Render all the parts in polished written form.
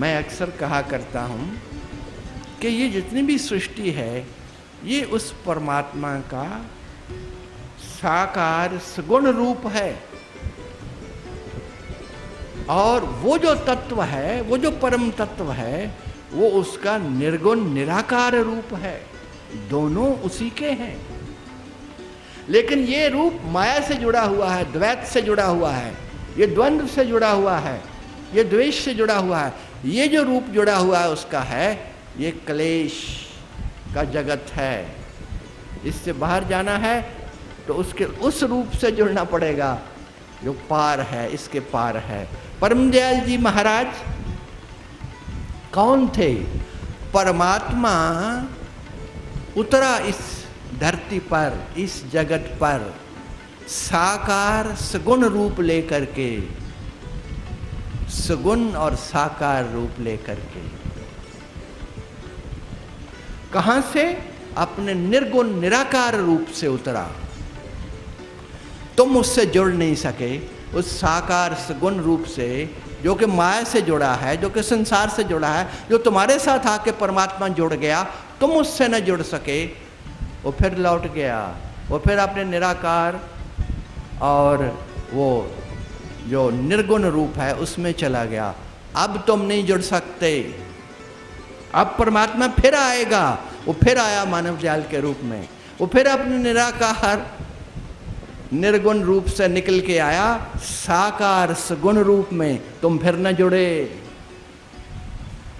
मैं अक्सर कहा करता हूँ कि ये जितनी भी सृष्टि है ये उस परमात्मा का साकार सगुण रूप है, और वो जो तत्व है, वो जो परम तत्व है, वो उसका निर्गुण निराकार रूप है। दोनों उसी के हैं, लेकिन ये रूप माया से जुड़ा हुआ है, द्वैत से जुड़ा हुआ है, ये द्वंद्व से जुड़ा हुआ है, ये द्वेष से जुड़ा हुआ है। ये जो रूप जुड़ा हुआ है उसका है, ये क्लेश का जगत है। इससे बाहर जाना है तो उसके उस रूप से जुड़ना पड़ेगा जो पार है, इसके पार है। परमदयाल जी महाराज कौन थे? परमात्मा उतरा इस धरती पर, इस जगत पर साकार सगुण रूप लेकर के, सगुण और साकार रूप लेकर के। कहां से? अपने निर्गुण निराकार रूप से उतरा। तुम उससे जुड़ नहीं सके, उस साकार सगुण रूप से, जो कि माया से जुड़ा है, जो कि संसार से जुड़ा है, जो तुम्हारे साथ आके परमात्मा जुड़ गया, तुम उससे न जुड़ सके। वो फिर लौट गया, वो फिर अपने निराकार और वो जो निर्गुण रूप है उसमें चला गया। अब तुम नहीं जुड़ सकते। अब परमात्मा फिर आएगा। वो फिर आया मानव जाल के रूप में, वो फिर अपने निराकार निर्गुण रूप से निकल के आया साकार सगुण रूप में। तुम फिर न जुड़े।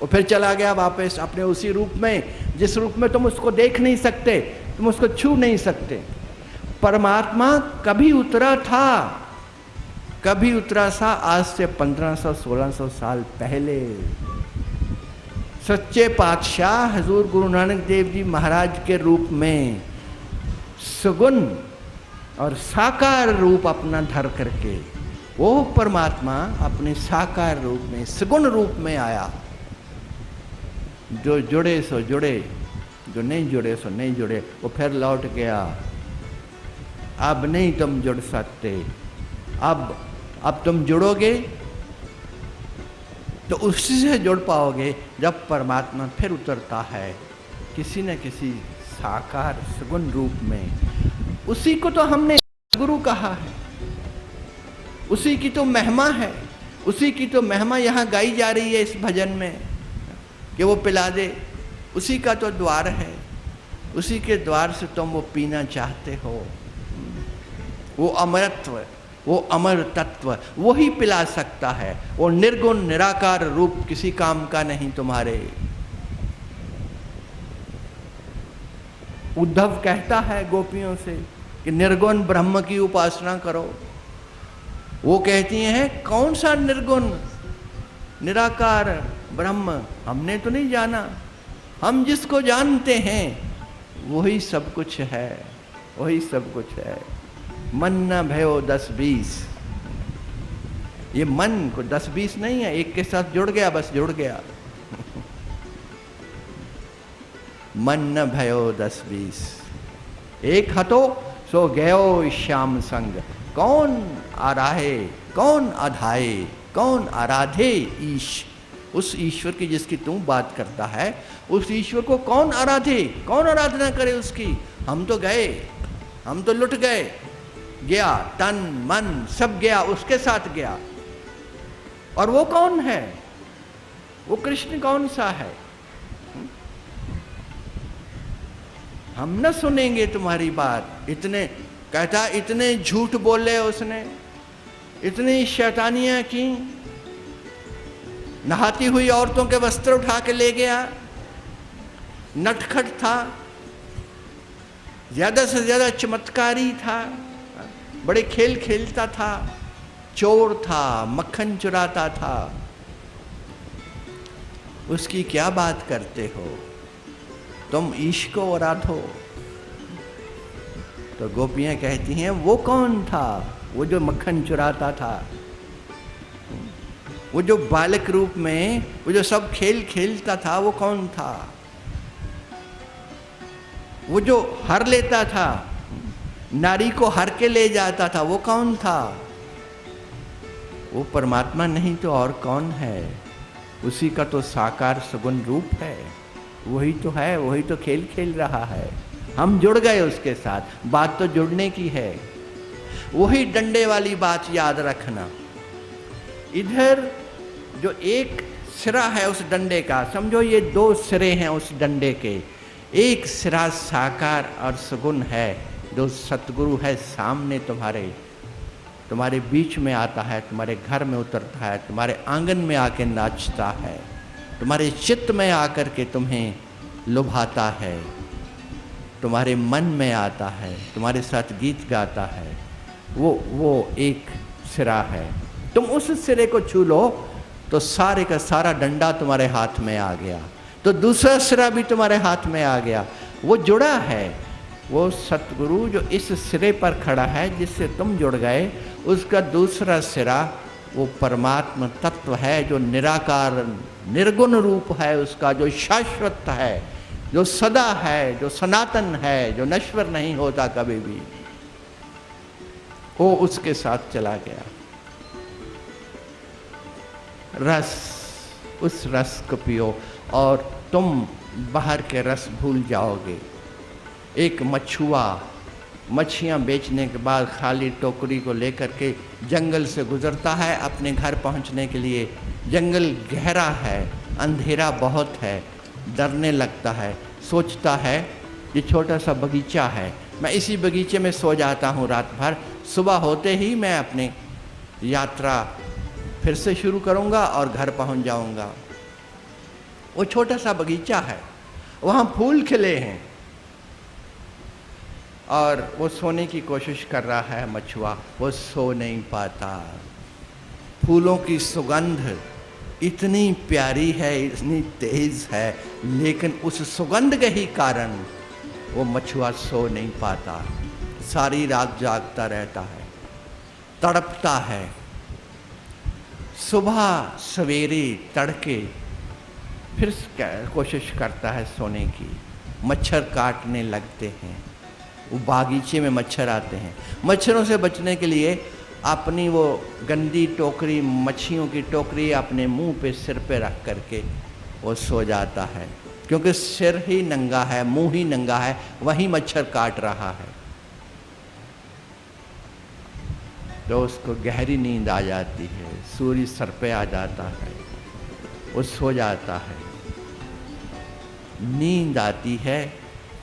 वो फिर चला गया वापस अपने उसी रूप में, जिस रूप में तुम उसको देख नहीं सकते, तुम उसको छू नहीं सकते। परमात्मा कभी उतरा था, कभी उतरा था आज से 1500-1600 साल पहले। सच्चे पातशाह हजूर गुरु नानक देव जी महाराज के रूप में सगुण और साकार रूप अपना धर करके वो परमात्मा अपने साकार रूप में, सगुण रूप में आया। जो जुड़े सो जुड़े, जो नहीं जुड़े सो नहीं जुड़े। वो फिर लौट गया। अब नहीं तुम जुड़ सकते। अब तुम जुड़ोगे तो उसी से जुड़ पाओगे जब परमात्मा फिर उतरता है किसी न किसी साकार सगुण रूप में। उसी को तो हमने गुरु कहा है, उसी की तो महिमा है, उसी की तो महिमा यहाँ गाई जा रही है इस भजन में कि वो पिला दे। उसी का तो द्वार है, उसी के द्वार से तुम वो पीना चाहते हो। वो अमरत्व, वो अमर तत्व वही पिला सकता है। वो निर्गुण निराकार रूप किसी काम का नहीं तुम्हारे। उद्धव कहता है गोपियों से कि निर्गुण ब्रह्म की उपासना करो। वो कहती हैं कौन सा निर्गुण निराकार ब्रह्म? हमने तो नहीं जाना। हम जिसको जानते हैं वही सब कुछ है, वही सब कुछ है। मन न भयो 10-20। ये मन को 10-20 नहीं है, एक के साथ जुड़ गया बस जुड़ गया। मन न भयो 10-20, एक हतो सो गयो श्याम संग। कौन आराहे, कौन आधाए, कौन आराधे ईश। उस ईश्वर की जिसकी तू बात करता है, उस ईश्वर को कौन आराधे, कौन आराधना करे उसकी। हम तो गए, हम तो लुट गए, गया तन मन सब गया, उसके साथ गया। और वो कौन है? वो कृष्ण कौन सा है? हम न सुनेंगे तुम्हारी बात। इतने कहता, इतने झूठ बोले उसने, इतनी शैतानियां की। नहाती हुई औरतों के वस्त्र उठा के ले गया, नटखट था, ज्यादा से ज्यादा चमत्कारी था, बड़े खेल खेलता था, चोर था, मक्खन चुराता था। उसकी क्या बात करते हो? तुम ईश को आराधो। तो गोपियां कहती हैं वो कौन था? वो जो मक्खन चुराता था, वो जो बालक रूप में, वो जो सब खेल खेलता था, वो कौन था? वो जो हर लेता था, नारी को हर के ले जाता था, वो कौन था? वो परमात्मा नहीं तो और कौन है? उसी का तो साकार सगुण रूप है, वही तो है, वही तो खेल खेल रहा है। हम जुड़ गए उसके साथ, बात तो जुड़ने की है। वही डंडे वाली बात याद रखना। इधर जो एक सिरा है उस डंडे का, समझो ये दो सिरे हैं उस डंडे के। एक सिरा साकार और सगुण है, जो सतगुरु है सामने तुम्हारे बीच में आता है, तुम्हारे घर में उतरता है, तुम्हारे आंगन में आके नाचता है, तुम्हारे चित्त में आकर के तुम्हें लुभाता है, तुम्हारे मन में आता है, तुम्हारे साथ गीत गाता है। वो एक सिरा है। तुम उस सिरे को छू लो तो सारे का सारा डंडा तुम्हारे हाथ में आ गया, तो दूसरा सिरा भी तुम्हारे हाथ में आ गया। वो जुड़ा है, वो सतगुरु जो इस सिरे पर खड़ा है जिससे तुम जुड़ गए, उसका दूसरा सिरा वो परमात्मा तत्व है, जो निराकार निर्गुण रूप है उसका, जो शाश्वत है, जो सदा है, जो सनातन है, जो नश्वर नहीं होता कभी भी। वो उसके साथ चला गया। रस, उस रस को पियो और तुम बाहर के रस भूल जाओगे। एक मछुआ मछलियाँ बेचने के बाद खाली टोकरी को लेकर के जंगल से गुजरता है अपने घर पहुंचने के लिए। जंगल गहरा है, अंधेरा बहुत है, डरने लगता है, सोचता है ये छोटा सा बगीचा है, मैं इसी बगीचे में सो जाता हूँ रात भर, सुबह होते ही मैं अपनी यात्रा फिर से शुरू करूँगा और घर पहुँच जाऊँगा। वो छोटा सा बगीचा है, वहाँ फूल खिले हैं और वो सोने की कोशिश कर रहा है मछुआ, वो सो नहीं पाता। फूलों की सुगंध इतनी प्यारी है, इतनी तेज है, लेकिन उस सुगंध के ही कारण वो मछुआ सो नहीं पाता, सारी रात जागता रहता है, तड़पता है। सुबह सवेरे तड़के फिर कोशिश करता है सोने की, मच्छर काटने लगते हैं, वो बागीचे में मच्छर आते हैं। मच्छरों से बचने के लिए अपनी वो गंदी टोकरी, मच्छियों की टोकरी अपने मुंह पे, सिर पे रख करके वो सो जाता है, क्योंकि सिर ही नंगा है, मुंह ही नंगा है, वहीं मच्छर काट रहा है। तो उसको गहरी नींद आ जाती है, सूर्य सर पे आ जाता है, वो सो जाता है। नींद आती है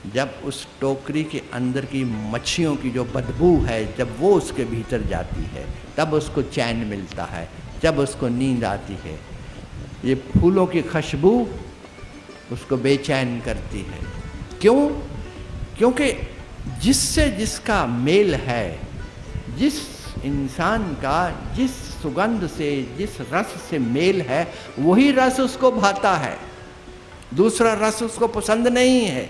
जब उस टोकरी के अंदर की मच्छियों की जो बदबू है, जब वो उसके भीतर जाती है, तब उसको चैन मिलता है, जब उसको नींद आती है। ये फूलों की खुशबू उसको बेचैन करती है। क्यों? क्योंकि जिससे जिसका मेल है, जिस इंसान का जिस सुगंध से, जिस रस से मेल है, वही रस उसको भाता है, दूसरा रस उसको पसंद नहीं है।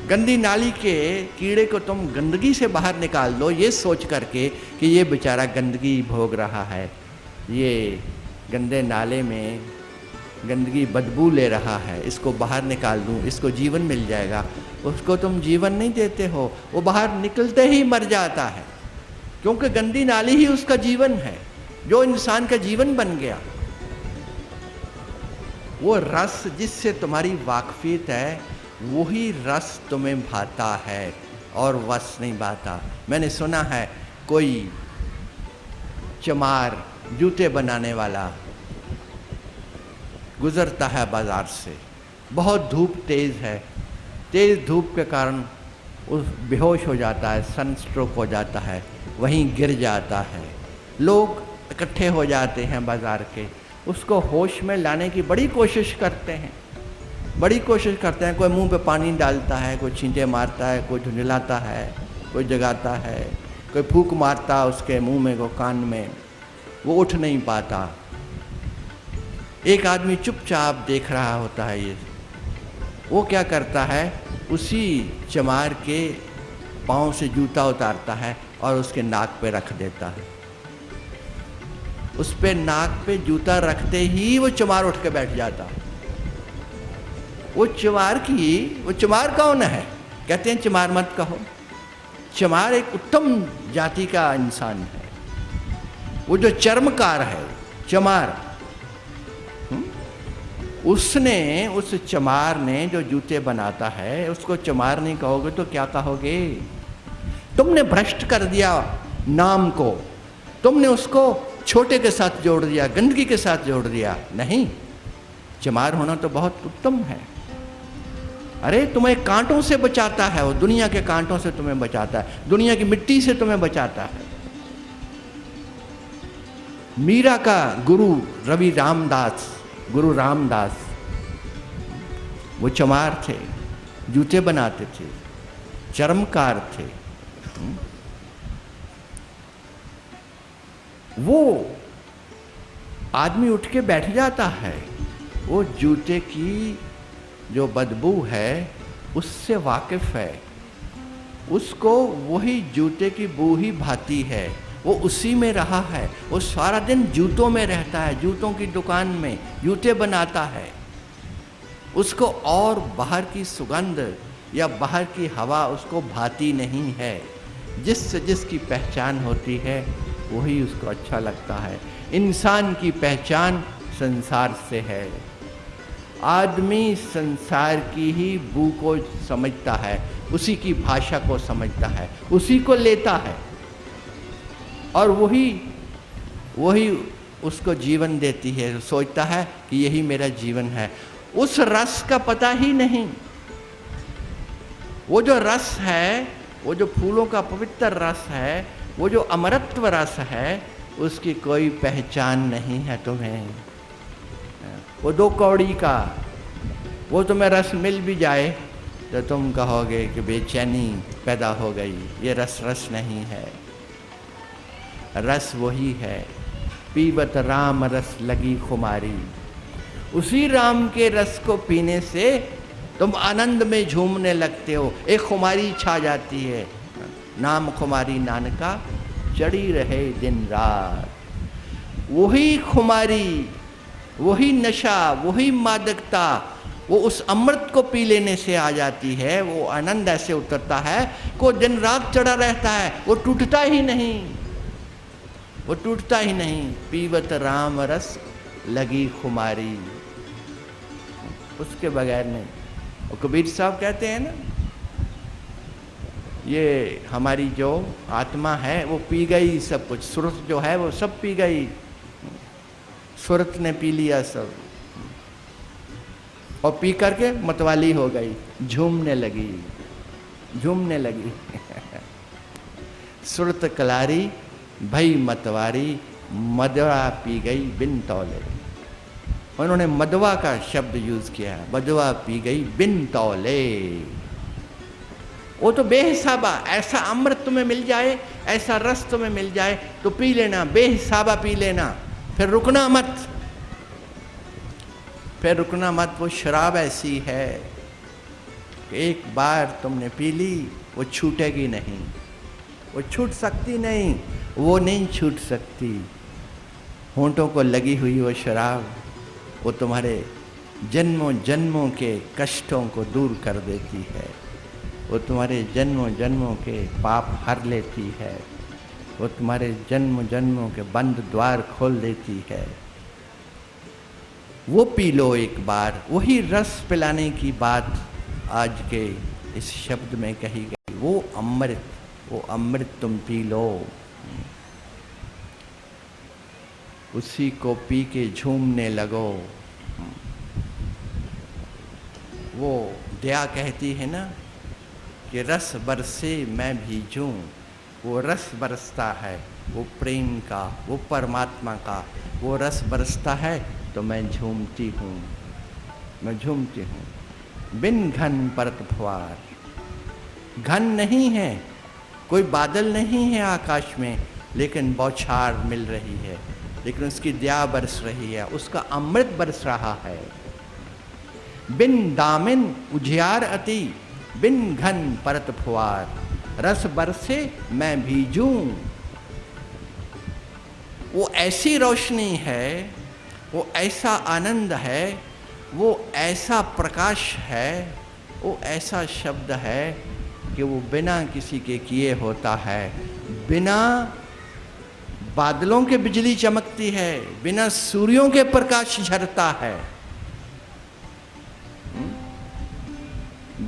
गंदी नाली के कीड़े को तुम गंदगी से बाहर निकाल दो, ये सोच करके कि ये बेचारा गंदगी भोग रहा है, ये गंदे नाले में गंदगी बदबू ले रहा है, इसको बाहर निकाल दूं, इसको जीवन मिल जाएगा। उसको तुम जीवन नहीं देते हो, वो बाहर निकलते ही मर जाता है, क्योंकि गंदी नाली ही उसका जीवन है, जो इंसान का जीवन बन गया। वो रस जिससे तुम्हारी वाकफियत है, वही रस तुम्हें भाता है और वस नहीं भाता। मैंने सुना है कोई चमार जूते बनाने वाला गुजरता है बाजार से, बहुत धूप तेज़ है, तेज़ धूप के कारण उस बेहोश हो जाता है, सनस्ट्रोक हो जाता है, वहीं गिर जाता है। लोग इकट्ठे हो जाते हैं बाज़ार के, उसको होश में लाने की बड़ी कोशिश करते हैं, बड़ी कोशिश करते हैं। कोई मुंह पे पानी डालता है, कोई छींटे मारता है, कोई झुंझलाता है, कोई जगाता है, कोई फूंक मारता है उसके मुंह में, को कान में, वो उठ नहीं पाता। एक आदमी चुपचाप देख रहा होता है ये, वो क्या करता है, उसी चमार के पाँव से जूता उतारता है और उसके नाक पे रख देता है। उस पे नाक पे जूता रखते ही वो चमार उठ के बैठ जाता। वो चमार कौन है? कहते हैं चमार मत कहो, चमार एक उत्तम जाति का इंसान है। वो जो चर्मकार है, चमार, उसने, उस चमार ने जो जूते बनाता है उसको चमार नहीं कहोगे तो क्या कहोगे? तुमने भ्रष्ट कर दिया नाम को, तुमने उसको छोटे के साथ जोड़ दिया, गंदगी के साथ जोड़ दिया। नहीं, चमार होना तो बहुत उत्तम है। अरे तुम्हें कांटों से बचाता है वो, दुनिया के कांटों से तुम्हें बचाता है, दुनिया की मिट्टी से तुम्हें बचाता है। मीरा का गुरु गुरु रामदास वो चमार थे, जूते बनाते थे, चर्मकार थे। वो आदमी उठ के बैठ जाता है, वो जूते की जो बदबू है उससे वाकिफ है, उसको वही जूते की बू ही भाती है, वो उसी में रहा है, वो सारा दिन जूतों में रहता है, जूतों की दुकान में जूते बनाता है। उसको और बाहर की सुगंध या बाहर की हवा उसको भाती नहीं है। जिससे जिसकी पहचान होती है वही उसको अच्छा लगता है। इंसान की पहचान संसार से है। आदमी संसार की ही बू को समझता है, उसी की भाषा को समझता है, उसी को लेता है और वही उसको जीवन देती है। सोचता है कि यही मेरा जीवन है। उस रस का पता ही नहीं। वो जो रस है, वो जो फूलों का पवित्र रस है, वो जो अमरत्व रस है, उसकी कोई पहचान नहीं है तुम्हें। वो 2 कौड़ी का वो तुम्हें रस मिल भी जाए तो तुम कहोगे कि बेचैनी पैदा हो गई, ये रस नहीं है। रस वही है, पीवत राम रस लगी खुमारी। उसी राम के रस को पीने से तुम आनंद में झूमने लगते हो, एक खुमारी छा जाती है। नाम खुमारी नानका चढ़ी रहे दिन रात। वही खुमारी, वही नशा, वही मादकता, वो उस अमृत को पी लेने से आ जाती है। वो आनंद ऐसे उतरता है को दिन रात चढ़ा रहता है, वो टूटता ही नहीं, वो टूटता ही नहीं। पीवत राम रस लगी खुमारी, उसके बगैर नहीं। और कबीर साहब कहते हैं ना, ये हमारी जो आत्मा है वो पी गई सब कुछ, सुरत जो है वो सब पी गई, सुरत ने पी लिया सब, और पी करके मतवाली हो गई, झूमने लगी सुरत कलारी भई मतवारी, मदवा पी गई बिन तौले। उन्होंने मदवा का शब्द यूज किया, मदवा पी गई बिन तौले। वो तो बेहिसाबा, ऐसा अमृत तुम्हें मिल जाए, ऐसा रस तुम्हें मिल जाए तो पी लेना, बेहिसाबा पी लेना, फिर रुकना मत। वो शराब ऐसी है कि एक बार तुमने पी ली वो छूटेगी नहीं, वो छूट सकती नहीं, वो नहीं छूट सकती। होंठों को लगी हुई वो शराब, वो तुम्हारे जन्मों जन्मों के कष्टों को दूर कर देती है, वो तुम्हारे जन्मों जन्मों के पाप हर लेती है, वो तुम्हारे जन्म जन्मों के बंद द्वार खोल देती है। वो पी लो एक बार। वही रस पिलाने की बात आज के इस शब्द में कही गई। वो अमृत तुम पी लो, उसी को पी के झूमने लगो। वो दया कहती है ना कि रस बरसे मैं भीजूं, वो रस बरसता है, वो प्रेम का, वो परमात्मा का वो रस बरसता है तो मैं झूमती हूँ। बिन घन परत फुआर, घन नहीं है, कोई बादल नहीं है आकाश में, लेकिन बौछार मिल रही है, लेकिन उसकी दया बरस रही है, उसका अमृत बरस रहा है। बिन दामिन उजियार अति, बिन घन परत फुआर, रस बरसे मैं भीजूं। वो ऐसी रोशनी है, वो ऐसा आनंद है, वो ऐसा प्रकाश है, वो ऐसा शब्द है कि वो बिना किसी के किए होता है, बिना बादलों के बिजली चमकती है, बिना सूर्यों के प्रकाश झरता है,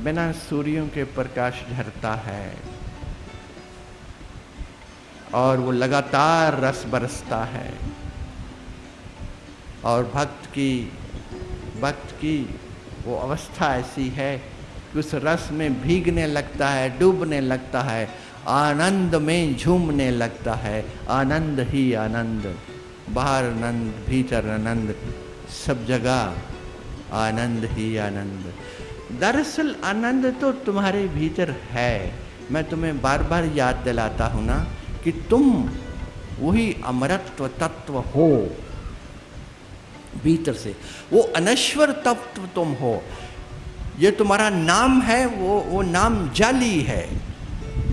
बिना सूर्यों के प्रकाश झरता है, और वो लगातार रस बरसता है। और भक्त की वो अवस्था ऐसी है कि उस रस में भीगने लगता है, डूबने लगता है, आनंद में झूमने लगता है। आनंद ही आनंद, बाहर आनंद, भीतर आनंद, सब जगह आनंद ही आनंद। दरअसल आनंद तो तुम्हारे भीतर है। मैं तुम्हें बार बार याद दिलाता हूँ ना कि तुम वही अमरत्व तत्व हो भीतर से, वो अनश्वर तत्व तुम हो। ये तुम्हारा नाम है, वो नाम जाली है,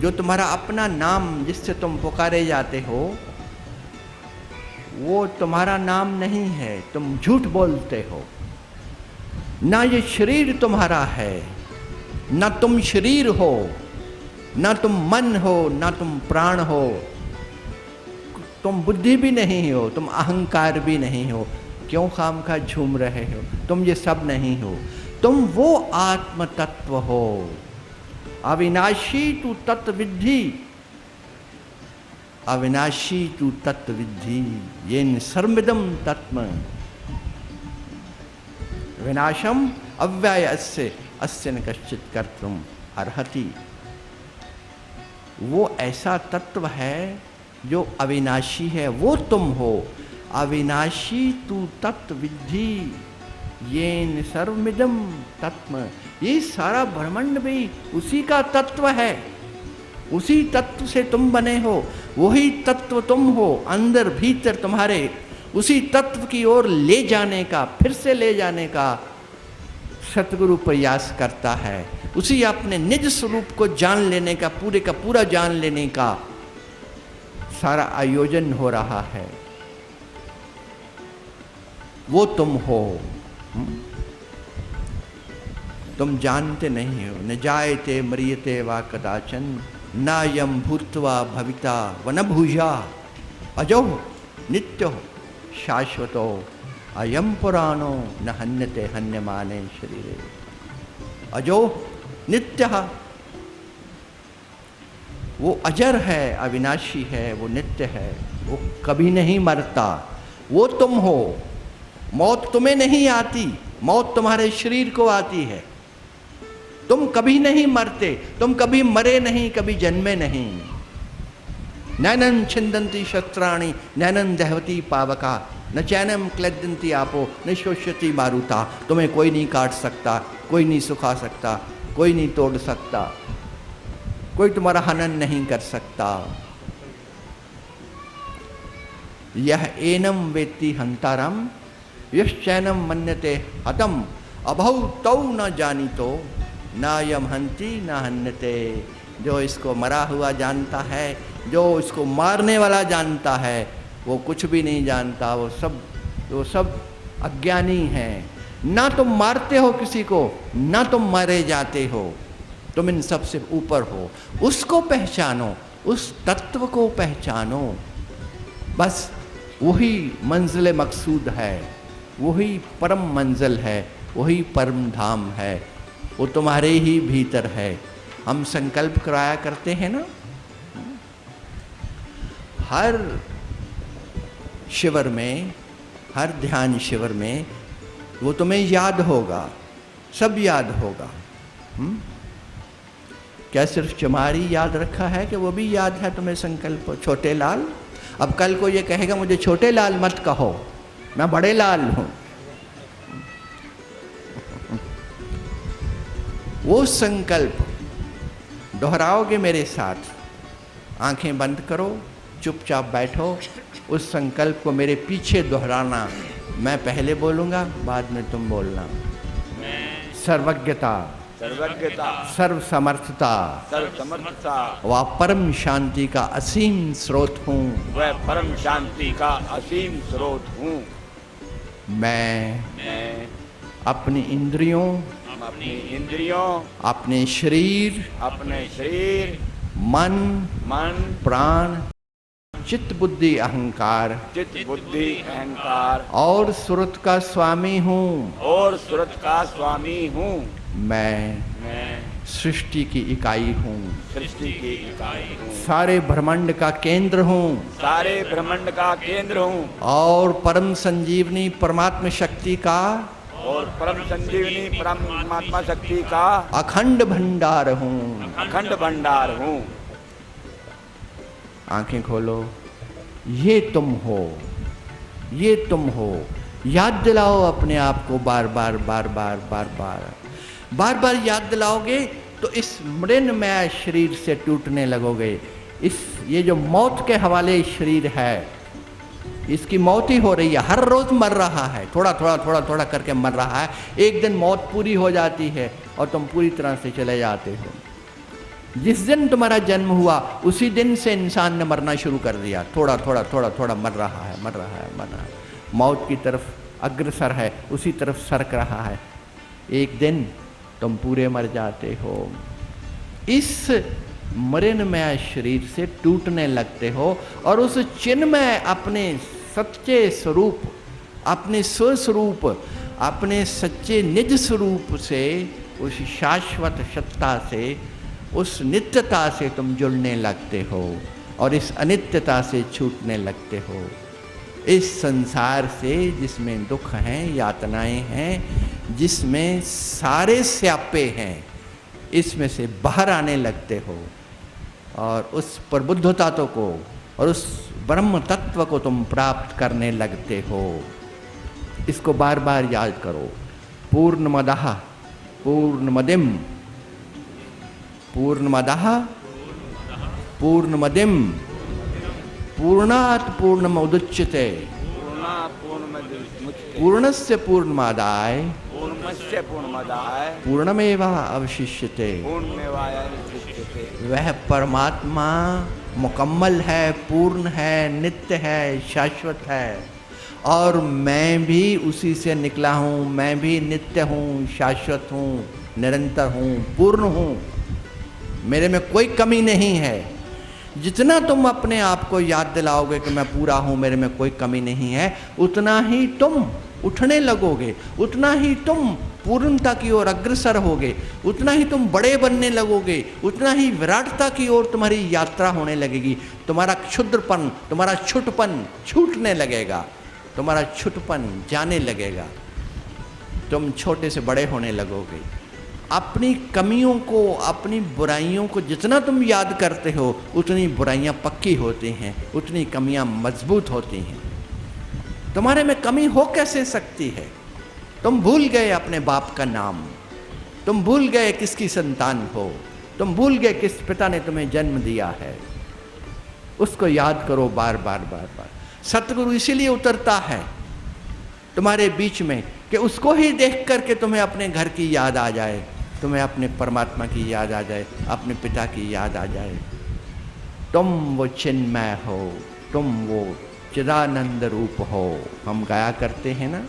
जो तुम्हारा अपना नाम जिससे तुम पुकारे जाते हो, वो तुम्हारा नाम नहीं है, तुम झूठ बोलते हो। ना ये शरीर तुम्हारा है, ना तुम शरीर हो, ना तुम मन हो, ना तुम प्राण हो, तुम बुद्धि भी नहीं हो, तुम अहंकार भी नहीं हो। क्यों खामखा झूम रहे हो? तुम ये सब नहीं हो, तुम वो आत्म तत्व हो। अविनाशी तू तत्विद्धि, अविनाशी तू तत्विद्धि, येन सर्वमिदं तत्म विनाशम अव्यय अस्य न कश्चित कर्तुम अर्हति। वो ऐसा तत्व है जो अविनाशी है, वो तुम हो। अविनाशी तू तत्विद्धि, येन सर्वमिदं तत्म। ये सारा ब्रह्मांड भी उसी का तत्व है, उसी तत्व से तुम बने हो, वही तत्व तुम हो। अंदर भीतर तुम्हारे उसी तत्व की ओर ले जाने का, फिर से ले जाने का सतगुरु प्रयास करता है। उसी अपने निज स्वरूप को जान लेने का, पूरे का पूरा जान लेने का सारा आयोजन हो रहा है। वो तुम हो। तुम जानते नहीं हो। न जायते मरियते वा कदाचन, न यम भूत्वा भविता व न भूया, अजो नित्यो शाश्वतो अयम पुराणो न हन्यते हन्यमाने शरीरे। अजो नित्य, वो अजर है, अविनाशी है, वो नित्य है, वो कभी नहीं मरता। वो तुम हो। मौत तुम्हें नहीं आती, मौत तुम्हारे शरीर को आती है। तुम कभी नहीं मरते, तुम कभी मरे नहीं, कभी जन्मे नहीं। नैनन छिंदंती शस्त्राणि नैनन दहवती पावका, न चैनम क्लेदंती आपो न शोष्यति मारुता। तुम्हें कोई नहीं काट सकता, कोई नहीं सुखा सकता, कोई नहीं तोड़ सकता, कोई तुम्हारा हनन नहीं कर सकता। यह एनम वेत्ति हंतारम यश्चैनम मन्यते हतम, अभौ तौ न जानितो न यम हंति न हन्यते। जो इसको मरा हुआ जानता है, जो इसको मारने वाला जानता है, वो कुछ भी नहीं जानता। वो सब अज्ञानी हैं। ना तुम मारते हो किसी को, ना तुम मारे जाते हो, तुम इन सब से ऊपर हो। उसको पहचानो, उस तत्व को पहचानो। बस वही मंजिल मकसूद है, वही परम मंजिल है, वही परम धाम है। वो तुम्हारे ही भीतर है। हम संकल्प कराया करते हैं ना, हर शिविर में, हर ध्यान शिविर में, वो तुम्हें याद होगा, सब याद होगा। क्या सिर्फ चमारी याद रखा है कि वो भी याद है तुम्हें संकल्प? छोटे लाल, अब कल को ये कहेगा मुझे छोटे लाल मत कहो, मैं बड़े लाल हूं। वो संकल्प दोहराओगे मेरे साथ। आंखें बंद करो, चुपचाप बैठो, उस संकल्प को मेरे पीछे दोहराना। मैं पहले बोलूँगा, बाद में तुम बोलना। सर्वज्ञता, सर्वज्ञता, सर्व समर्थता, सर्व समर्थता, वह परम शांति का असीम स्रोत हूँ। वह परम शांति का असीम स्रोत हूँ। मैं अपनी इंद्रियों, अपने शरीर, अपने शरीर, मन, मन, प्राण, चित्त बुद्धि अहंकार चित्त बुद्धि अहंकार और सुरत का स्वामी हूँ। और सुरत का स्वामी हूँ। मैं सृष्टि की इकाई हूँ। सृष्टि की इकाई हूँ। सारे ब्रह्मांड का केंद्र हूँ। सारे ब्रह्मांड का केंद्र हूँ। और परम संजीवनी परमात्मा शक्ति का और परम संजीवनी परमात्मा शक्ति का अखंड भंडार हूँ। अखंड भंडार हूँ। आंखें खोलो, ये तुम हो, ये तुम हो। याद दिलाओ अपने आप को बार बार बार बार बार बार बार बार याद दिलाओगे तो इस मृणमय शरीर से टूटने लगोगे। ये जो मौत के हवाले शरीर है, इसकी मौत ही हो रही है। हर रोज मर रहा है, थोड़ा थोड़ा थोड़ा थोड़ा करके मर रहा है। एक दिन मौत पूरी हो जाती है और तुम पूरी तरह से चले जाते हो। जिस दिन तुम्हारा जन्म हुआ उसी दिन से इंसान ने मरना शुरू कर दिया। थोड़ा थोड़ा थोड़ा थोड़ा मर रहा है, मर रहा है, मर रहा है। मौत की तरफ अग्रसर है, उसी तरफ सरक रहा है। एक दिन तुम पूरे मर जाते हो। इस मृणमय शरीर से टूटने लगते हो और उस चिन्मय अपने सच्चे स्वरूप, अपने स्वस्वरूप, अपने सच्चे निज स्वरूप से, उस शाश्वत सत्ता से, उस नित्यता से तुम जुड़ने लगते हो और इस अनित्यता से छूटने लगते हो। इस संसार से जिसमें दुख हैं, यातनाएं हैं, जिसमें सारे स्यापे हैं, इसमें से बाहर आने लगते हो और उस प्रबुद्धता को और उस ब्रह्म तत्व को तुम प्राप्त करने लगते हो। इसको बार बार याद करो। पूर्णमदः पूर्णमदिम पूर्णमदः पूर्णमदिम पूर्णात् पूर्णमुदच्यते पूर्णस्य पूर्णमादाय पूर्णस्य पूर्णमादाय पूर्णमेवावशिष्यते। पूर्णमेवावशिष्यते। वह परमात्मा मुकम्मल है, पूर्ण है, नित्य है, शाश्वत है और मैं भी उसी से निकला हूँ। मैं भी नित्य हूँ, शाश्वत हूँ, निरंतर हूँ, पूर्ण हूँ। मेरे में कोई कमी नहीं है। जितना तुम अपने आप को याद दिलाओगे कि मैं पूरा हूँ, मेरे में कोई कमी नहीं है, उतना ही तुम उठने लगोगे, उतना ही तुम पूर्णता की ओर अग्रसर होगे, उतना ही तुम बड़े बनने लगोगे, उतना ही विराटता की ओर तुम्हारी यात्रा होने लगेगी। तुम्हारा क्षुद्रपन, तुम्हारा छुटपन छूटने लगेगा, तुम्हारा छुटपन जाने लगेगा। तुम छोटे से बड़े होने लगोगे। अपनी कमियों को, अपनी बुराइयों को जितना तुम याद करते हो उतनी बुराइयां पक्की होती हैं, उतनी कमियां मजबूत होती हैं। तुम्हारे में कमी हो कैसे सकती है? तुम भूल गए अपने बाप का नाम, तुम भूल गए किसकी संतान हो, तुम भूल गए किस पिता ने तुम्हें जन्म दिया है। उसको याद करो बार बार बार बार। सतगुरु इसीलिए उतरता है तुम्हारे बीच में कि उसको ही देख करके तुम्हें अपने घर की याद आ जाए, तुम्हें अपने परमात्मा की याद आ जाए, अपने पिता की याद आ जाए। तुम वो चिन्मय हो, तुम वो चिदानंद रूप हो। हम गाया करते हैं ना,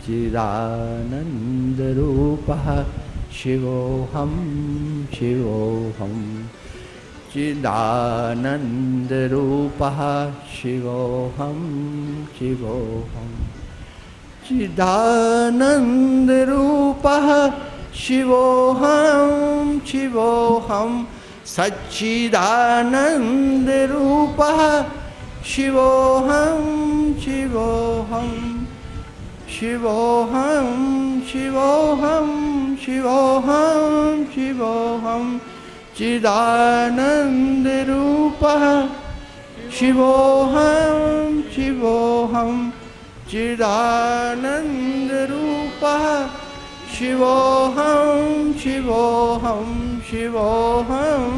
चिदानंद रूपः शिवोहम शिवोहम, चिदानंद रूपः शिवोहम शिवोहम, चिदानंद रूपः शिवोहम शिवोहम, सच्चिदानंद रूपः शिवोहम शिवोहम, शिवोहम शिवोहम शिवोहम शिवोहम, चिदानंद रूपः शिवोहम शिवोहम, चिदानंद रूपः शिवोहम शिवोहम शिवोहम,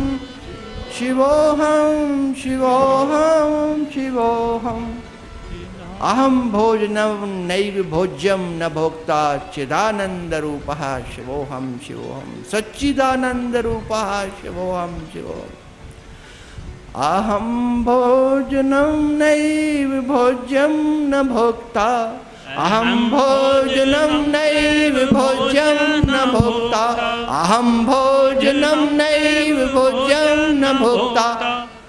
शिवोहम शिवोहम शिवोहम। अहम भोजनम नैव भोज्यम न भोक्ता, चिदानंद रूपः शिवोहम शिवोहम, सच्चिदानंद रूपः शिवोहम शिवोहम। अहम भोजनम नैव भोज्यम न भोक्ता, अहम भोजनम नैव भोज्यम न भोक्ता, अहम भोजनम नैव भोज्यम न भोक्ता,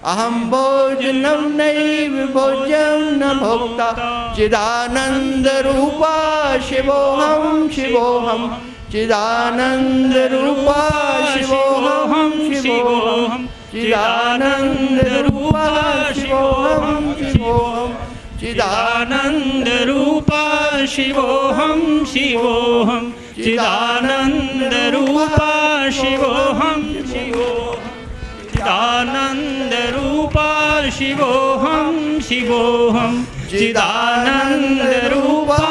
अहम भोजनम नैव भोज्यम न भोक्ता चिदानंद रूपा शिवोहम शिवोहम चिदानंद रूपा शिवोहम शिवोहम चिदानंद रूपा शिवोहम शिवोहम चिदानंद रूपा शिवोहम शिवोहम चिदानंद रूपा शिवोहम शिवोहम चिदानंद रूपा शिवोहम शिवोहम चिदानंद रूपा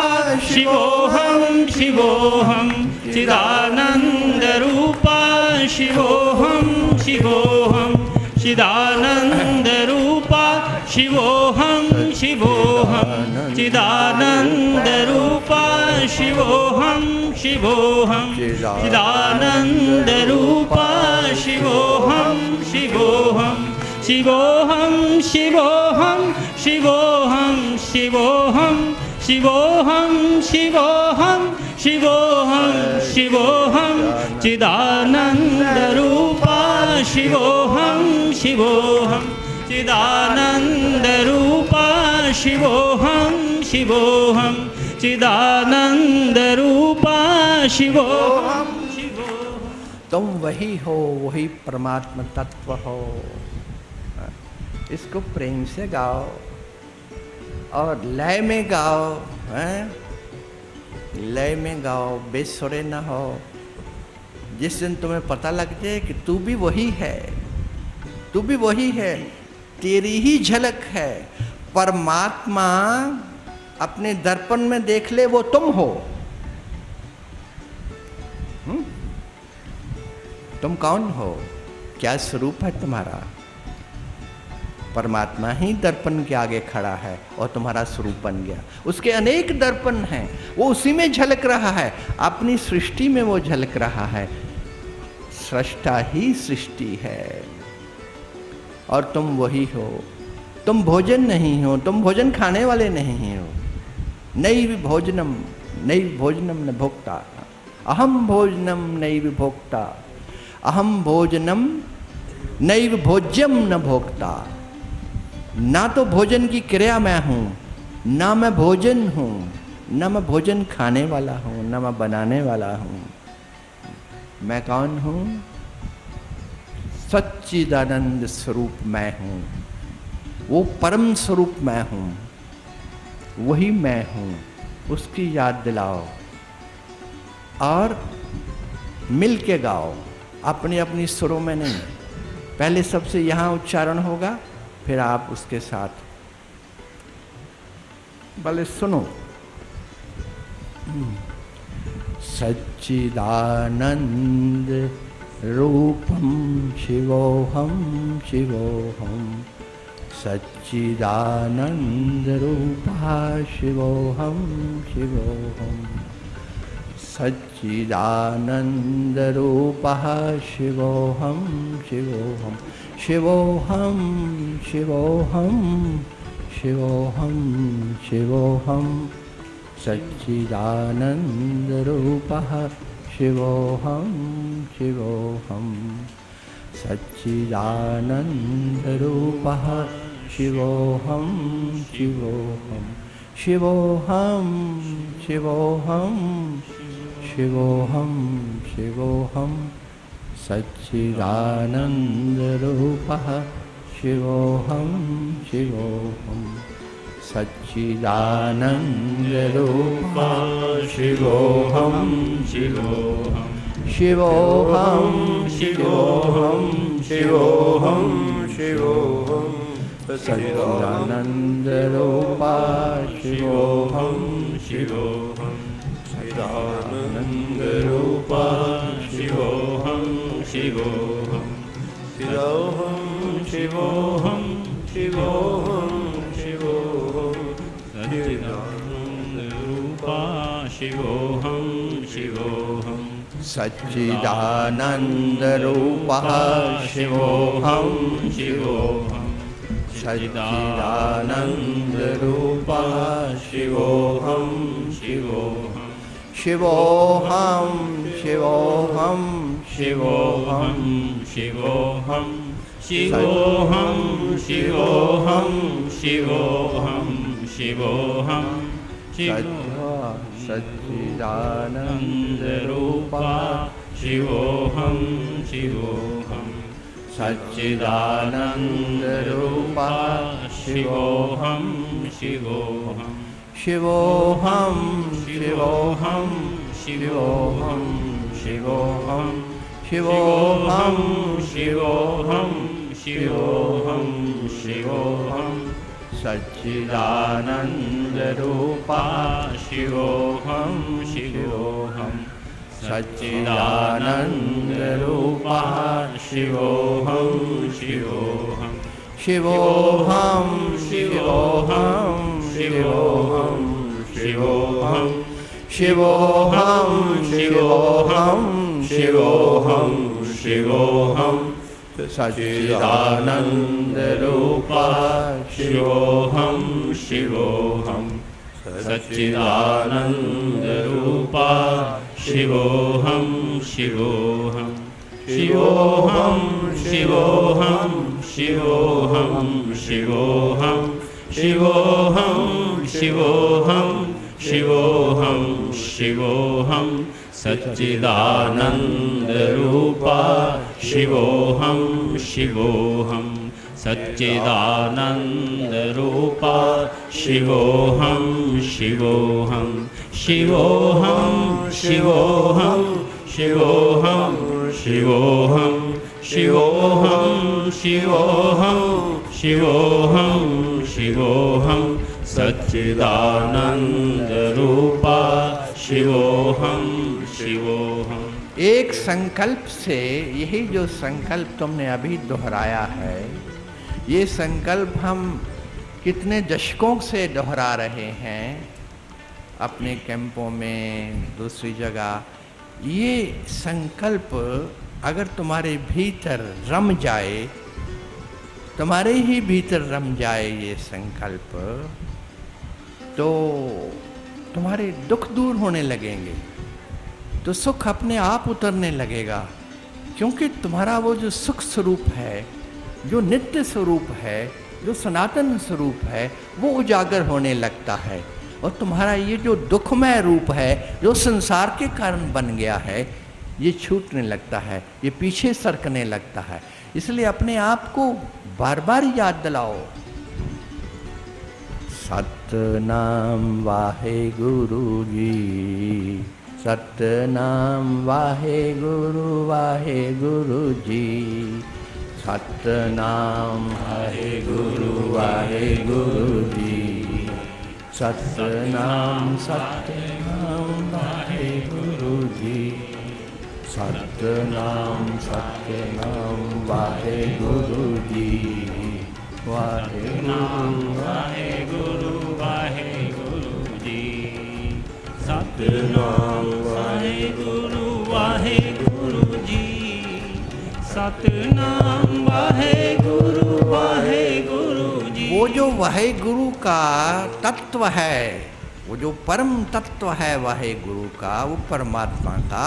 शिवोहम शिवोहम चिदानंद रूपा शिवोहम शिवोहम चिदानंद रूपा शिवोहम शिवोहम चिदानंद रूपा शिवोहम शिवोहम चिदानंद रूपा शिवोहम शिवोहम शिवोहम शिवोहम शिवोहम शिवोहम शिवोहम शिवोहम शिवोहम शिवोहम चिदानंद रूपा शिवोहम शिवोहम चिदानंद रूपा शिवोहम शिवोहम चिदानंद रूपा शिवोहम शिवोहम। तुम वही हो, वही परमात्मा तत्व हो। इसको प्रेम से गाओ और लय में गाओ, हैं? लय में गाओ, बेसुरे न हो। जिस दिन तुम्हें पता लग जाए कि तू भी वही है, तू भी वही है, तेरी ही झलक है। परमात्मा अपने दर्पण में देख ले वो तुम हो। तुम कौन हो? क्या स्वरूप है तुम्हारा? परमात्मा ही दर्पण के आगे खड़ा है और तुम्हारा स्वरूप बन गया। उसके अनेक दर्पण हैं, वो उसी में झलक रहा है, अपनी सृष्टि में वो झलक रहा है। सृष्टा ही सृष्टि है और तुम वही हो। तुम भोजन नहीं हो, तुम भोजन खाने वाले नहीं हो। नैव भोजनम न भोक्ता अहम भोजनम नैव भोक्ता अहम भोजनम नैव भोज्यम न भोक्ता। ना तो भोजन की क्रिया मैं हूँ, ना मैं भोजन हूँ, ना मैं भोजन खाने वाला हूँ, ना मैं बनाने वाला हूँ। मैं कौन हूँ? सच्चिदानंद स्वरूप मैं हूँ, वो परम स्वरूप मैं हूँ, वही मैं हूँ। उसकी याद दिलाओ और मिल के गाओ, अपनी अपनी सुरों में नहीं। पहले सबसे यहाँ उच्चारण होगा, फिर आप उसके साथ भले सुनो। सच्चिदानंद रूपम शिवोहम शिवोहम सच्चिदानंद रूपा शिवोहम शिवोहम सच्चिदानंद रूपः शिवोहम शिवोहम शिवोहम शिवोहम शिवोहम शिवोहम सच्चिदानंद रूपः शिवोहम शिवोहम सच्चिदानंद रूपः शिवोहम शिवोहम शिवोहम शिवोहम शिवोहम शिवोहम सच्चिदानंद रूपः शिवोहम शिवोहम सच्चिदानंद रूपः शिवोहम शिवोहम शिवोहम शिवोहम शिवोहम शिवोहम सच्चिदानंद रूपः शिवोहम शिवोहम चिदानंद रूपः शिवोहम शिवोहम शिवोहम शिवोहम शिवोहम शिवोहम सच्चिदानंद रूपः शिवोहम शिवोहम सच्चिदानंद रूपः शिवोहम शिवोहम सच्चिदानंद रूपः शिवोहम शिवोहम शिवोहम शिवोहम शिवोहम शिवोहम शिवोऽहं शिवोऽहं शिवोऽहं शिवोऽहं सच्चिदानन्दरूपा शिवोऽहं शिवोऽहं सच्चिदानन्दरूपा शिवोऽहं शिवोऽहं शिवोऽहं शिवोऽहं शिवोऽहं शिवोऽहं शिवोऽहं शिवोऽहं शिवोऽहं शिवोऽहं सच्चिदानन्दरूपा शिवोऽहं शिवोऽहं सच्चिदानन्दरूपा शिवोऽहं शिवोऽहं शिवोऽहं शिवोऽहं शिवोऽहं शिवोऽहं शिवोऽहं शिवोऽहं शिवोऽहं शिवोऽहं सच्चिदानन्दरूपा शिवोऽहं शिवोऽहं सच्चिदानन्दरूपा शिवोऽहं शिवोऽहं शिवोऽहं शिवोऽहं शिवोऽहं शिवोऽहं शिवोऽहं शिवोऽहं शिवोऽहं शिवोऽहं सच्चिदानन्दरूपा शिवोऽहं शिवोऽहं सच्चिदानन्दरूपा शिवोऽहं शिवोऽहं शिवोऽहं शिवोऽहं शिवोऽहं शिवोऽहं शिवोऽहं शिवोऽहं शिवोऽहं शिवोऽहं सच्चिदानन्दरूपा शिवोऽहं शिवोऽहं। एक संकल्प से, यही जो संकल्प तुमने अभी दोहराया है, ये संकल्प हम कितने दशकों से दोहरा रहे हैं अपने कैंपों में, दूसरी जगह। ये संकल्प अगर तुम्हारे भीतर रम जाए, तुम्हारे ही भीतर रम जाए ये संकल्प, तो तुम्हारे दुख दूर होने लगेंगे, तो सुख अपने आप उतरने लगेगा। क्योंकि तुम्हारा वो जो सुख स्वरूप है, जो नित्य स्वरूप है, जो सनातन स्वरूप है, वो उजागर होने लगता है। और तुम्हारा ये जो दुखमय रूप है, जो संसार के कारण बन गया है, ये छूटने लगता है, ये पीछे सरकने लगता है। इसलिए अपने आप को बार बार याद दिलाओ। सतनाम वाहे गुरु जी, सतनाम वाहे गुरु जी, सतनाम वाहे गुरु जी, सतनाम सतनाम वाहे गुरु जी, सतनाम सतनाम वाहे गुरु जी, सतनाम वाहे गुरु जी, सतनाम वाहे गुरु जी, सतनाम वाहे गुरु जी। वो जो वाहे गुरु का तत्व है, वो जो परम तत्व है वाहे गुरु का, वो परमात्मा का,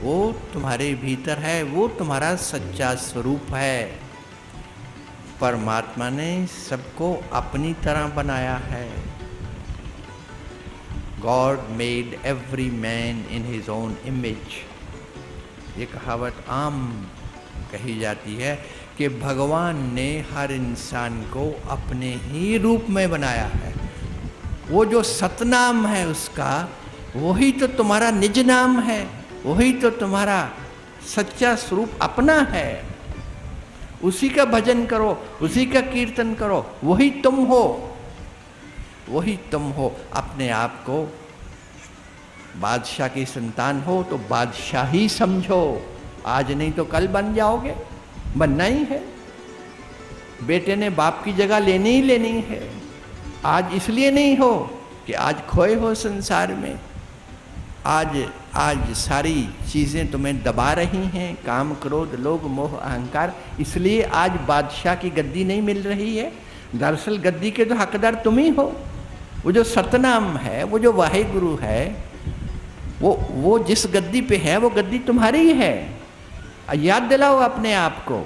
वो तुम्हारे भीतर है, वो तुम्हारा सच्चा स्वरूप है। परमात्मा ने सबको अपनी तरह बनाया है। God made every man in his own image। ये कहावत आम कही जाती है कि भगवान ने हर इंसान को अपने ही रूप में बनाया है। वो जो सतनाम है उसका, वही तो तुम्हारा निज नाम है, वही तो तुम्हारा सच्चा स्वरूप अपना है। उसी का भजन करो, उसी का कीर्तन करो, वही तुम हो, वही तुम हो। अपने आप को बादशाह की संतान हो तो बादशाह ही समझो। आज नहीं तो कल बन जाओगे, बनना ही है। बेटे ने बाप की जगह लेनी ही लेनी है। आज इसलिए नहीं हो कि आज खोए हो संसार में, आज सारी चीज़ें तुम्हें दबा रही हैं, काम क्रोध लोभ मोह अहंकार, इसलिए आज बादशाह की गद्दी नहीं मिल रही है। दरअसल गद्दी के तो हकदार तुम ही हो। वो जो सतनाम है, वो जो वाहे गुरु है, वो जिस गद्दी पे है वो गद्दी तुम्हारी ही है। याद दिलाओ अपने आप को।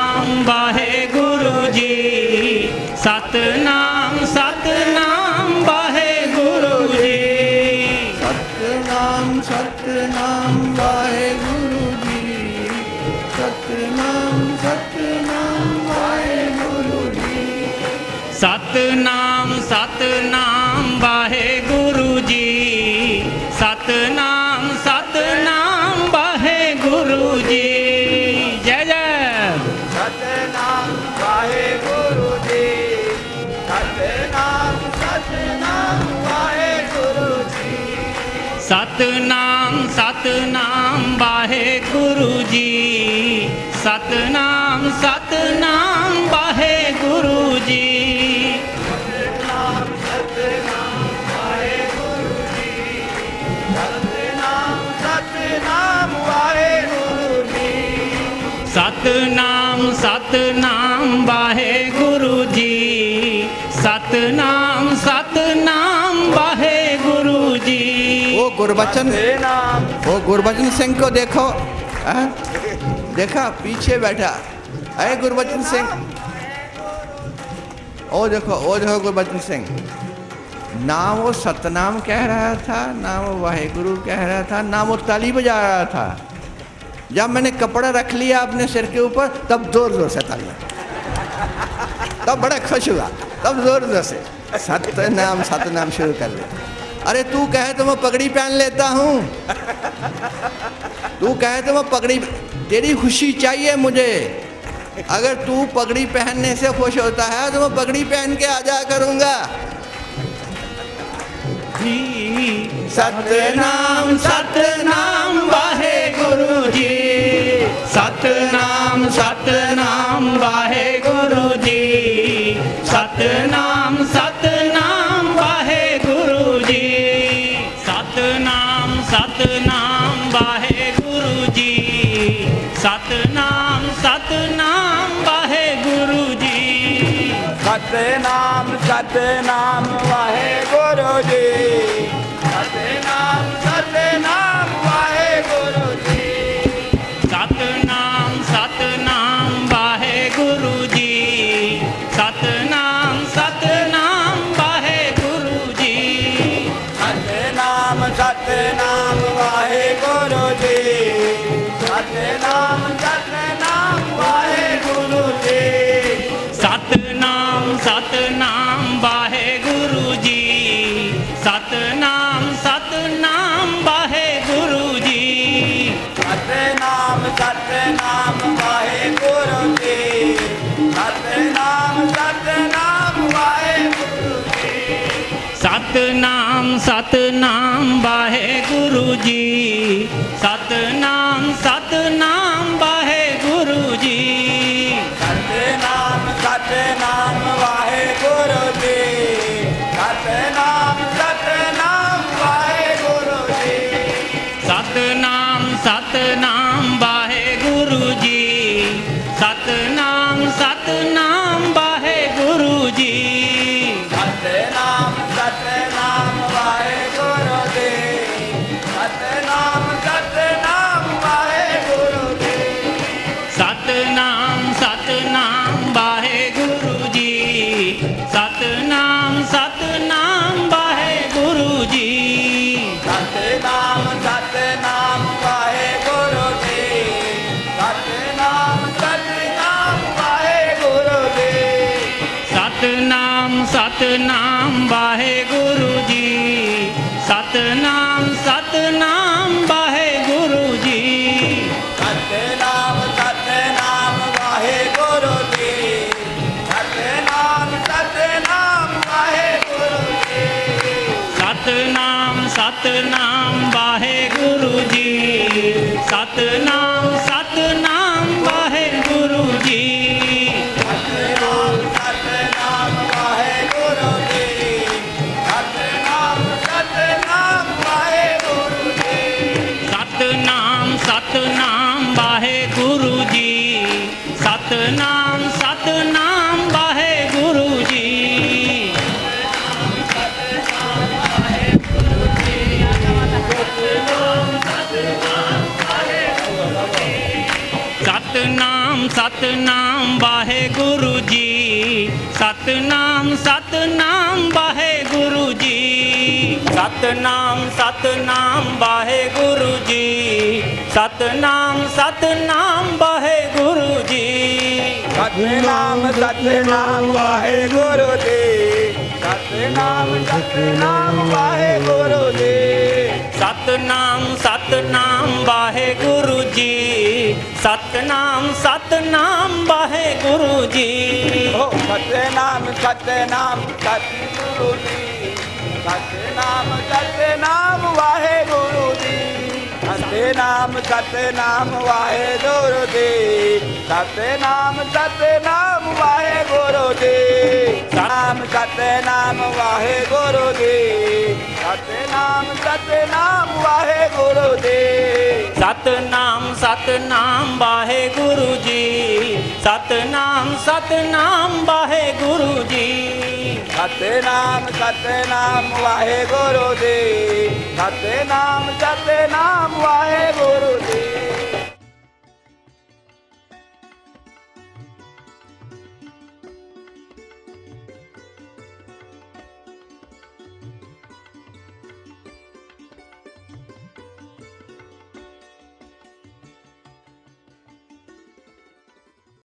सतनाम वाहेगुरु जी, सतनाम सतनाम वाहेगुरु जी। सतनाम सतनाम वाहेगुरु जी, सतनाम सतनाम वाहेगुरु जी। जय जय। सतनाम वाहेगुरु जी, सतनाम सतनाम वाहेगुरु जी। सतनाम सतनाम वाहेगुरु जी, सतनाम सतनाम वाहेगुरु जी। सतनाम सतनाम वाहेगुरु जी, सतनाम सतनाम वाहेगुरु जी। सतनाम सतनाम वाहेगुरु जी, सतनाम सतनाम वाहेगुरु जी। वो गुरबचन सिंह को देखो, देखा पीछे बैठा, अरे गुरबचन सिंह, ओ देखो गुरबचन सिंह। ना वो सतनाम कह रहा था, ना वो वाहेगुरु कह रहा था, ना वो ताली बजा रहा था। जब मैंने कपड़ा रख लिया अपने सिर के ऊपर, तब जोर जोर से ताली, तब बड़ा खुश हुआ, तब जोर जोर से सतनाम सतनाम शुरू कर लिया। अरे तू कहे तो मैं पगड़ी पहन लेता हूँ, तू कहे तो मैं पगड़ी, तेरी खुशी चाहिए मुझे। अगर तू पगड़ी पहनने से खुश होता है तो मैं पगड़ी पहन के आ जा करूँगा। सतनाम सतनाम वाहेगुरु जी, सतनाम सतनाम वाहेगुरु जी, सतनाम सतनाम वाहेगुरु जी। सतनाम सतनाम वाहेगुरु जी, सतनाम सतनाम वाहेगुरु जी। सतनाम सतनाम वाहेगुरु जी, सतनाम सतनाम वाहेगुरु जी। सतनाम सतनाम वाहेगुरु जी, सतनाम सतनाम वाहेगुरु जी। सतनाम सतनाम वाहेगुरु जी, सतनाम सतनाम वाहेगुरु जी। सतनाम सतनाम वाहेगुरु जी, सतनाम सतनाम वाहेगुरु जी। सतनाम सतनाम वाहेगुरु जी, सतनाम सतनाम वाहेगुरु जी। सतनाम सतनाम वाहेगुरु जी, सतनाम सतनाम वाहेगुरु जी। सतनाम सतनाम वाहेगुरु जी, सतनाम सतनाम वाहेगुरु जी। सतनाम सतनाम वाहेगुरु जी, सतनाम सतनाम वाहेगुरु जी। सतनाम सतनाम वाहेगुरु जी, सतनाम सतनाम वाहेगुरु जी। सतनाम सतनाम वाहेगुरु जी, सतनाम सतनाम वाहेगुरु जी। सतनाम सतनाम वाहेगुरु जी, सतनाम सतनाम वाहेगुरु जी। सतनाम सतनाम वाहेगुरु जी, सतनाम सतनाम वाहेगुरु जी। सतनाम सतनाम वाहेगुरु जी, सतनाम सतनाम वाहेगुरु जी। सतनाम सतनाम वाहेगुरु जी, सतनाम सतनाम वाहेगुरु जी। सतनाम सतनाम वाहेगुरु जी, सतनाम सतनाम वाहेगुरु जी। सतनाम सतनाम वाहेगुरु जी, सतनाम सतनाम वाहेगुरु जी। सतनाम सतनाम वाहेगुरु जी, सतनाम सतनाम वाहेगुरु जी। ਸਤਨਾਮ ਸਤਨਾਮ ਵਾਹਿਗੁਰੂ ਜੀ ਸਤਨਾਮ ਸਤਨਾਮ ਵਾਹਿਗੁਰੂ ਜੀ ਸਤਨਾਮ ਸਤਨਾਮ ਵਾਹਿਗੁਰੂ ਜੀ ਸਤਨਾਮ ਸਤਨਾਮ ਵਾਹਿਗੁਰੂ ਜੀ ਸਤਨਾਮ ਸਤਨਾਮ ਵਾਹਿਗੁਰੂ ਜੀ ਸਤਨਾਮ ਸਤਨਾਮ ਵਾਹਿਗੁਰੂ ਜੀ ਓ ਸਤਨਾਮ ਸਤਨਾਮ ਸਤਿਗੁਰੂ ਜੀ ਸਤਨਾਮ ਸਤਨਾਮ ਵਾਹਿਗੁਰੂ ਜੀ ਸਤਨਾਮ ਸਤਨਾਮ ਵਾਹਿਗੁਰੂ ਜੀ ਸਤਨਾਮ ਸਤਨਾਮ ਵਾਹਿਗੁਰੂ ਜੀ ਸਤਨਾਮ ਸਤਨਾਮ ਵਾਹਿਗੁਰੂ ਜੀ ਸਤਨਾਮ ਸਤਨਾਮ ਵਾਹਿਗੁਰੂ ਜੀ ਸਤਨਾਮ ਸਤਨਾਮ ਵਾਹਿਗੁਰੂ ਜੀ ਸਤਨਾਮ ਸਤਨਾਮ ਵਾਹਿਗੁਰੂ ਜੀ ਸਤਨਾਮ ਸਤਨਾਮ ਵਾਹਿਗੁਰੂ ਜੀ ਸਤਨਾਮ ਸਤਨਾਮ